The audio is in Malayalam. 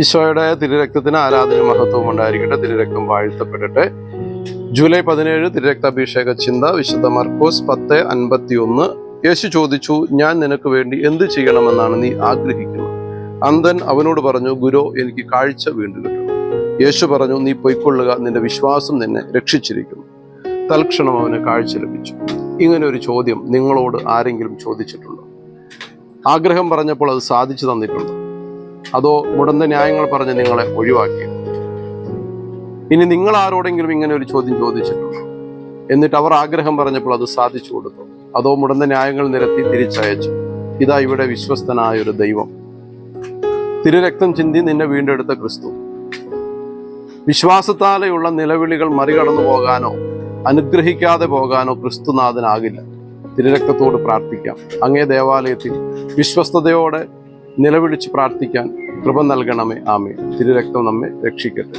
ഈശോയുടെ തിരുരക്തത്തിന് ആരാധന മഹത്വവും ഉണ്ടായിരിക്കട്ടെ. തിരുരക്തം വാഴ്ത്തപ്പെടട്ടെ. ജൂലൈ 17 തിരുരക്താഭിഷേക ചിന്ത. വിശുദ്ധ മർക്കോസ് 10:51. യേശു ചോദിച്ചു, ഞാൻ നിനക്ക് വേണ്ടി എന്ത് ചെയ്യണമെന്നാണ് നീ ആഗ്രഹിക്കുന്നത്? അന്ധൻ അവനോട് പറഞ്ഞു, ഗുരു, എനിക്ക് കാഴ്ച വീണ്ടും കിട്ടണം. യേശു പറഞ്ഞു, നീ പൊയ്ക്കൊള്ളുക, നിന്റെ വിശ്വാസം നിന്നെ രക്ഷിച്ചിരിക്കുന്നു. തൽക്ഷണം അവന് കാഴ്ച ലഭിച്ചു. ഇങ്ങനെ ഒരു ചോദ്യം നിങ്ങളോട് ആരെങ്കിലും ചോദിച്ചിട്ടുണ്ടോ? ആഗ്രഹം പറഞ്ഞപ്പോൾ അത് സാധിച്ചു തന്നിട്ടുണ്ടോ? അതോ മുടന്ത ന്യായങ്ങൾ പറഞ്ഞ് നിങ്ങളെ ഒഴിവാക്കിയോ? ഇനി നിങ്ങൾ ആരോടെങ്കിലും ഇങ്ങനെ ഒരു ചോദ്യം ചോദിച്ചിട്ടുണ്ടോ? എന്നിട്ട് അവർ ആഗ്രഹം പറഞ്ഞപ്പോൾ അത് സാധിച്ചു കൊടുത്തോ? അതോ മുടന്ത ന്യായങ്ങൾ നിരത്തി തിരിച്ചയച്ചു? ഇതാ ഇവിടെ വിശ്വസ്തനായ ഒരു ദൈവം, തിരുരക്തം ചിന്തി നിന്നെ വീണ്ടെടുത്ത ക്രിസ്തു. വിശ്വാസത്താലെയുള്ള നിലവിളികൾ മറികടന്നു പോകാനോ അനുഗ്രഹിക്കാതെ പോകാനോ ക്രിസ്തുനാഥനാകില്ല. തിരുരക്തത്തോട് പ്രാർത്ഥിക്കാം. അങ്ങേ ദേവാലയത്തിൽ വിശ്വസ്തയോടെ നിലവിളിച്ച് പ്രാർത്ഥിക്കാൻ കൃപ നൽകണമേ. ആമേൻ. തിരുരക്തം നമ്മെ രക്ഷിക്കട്ടെ.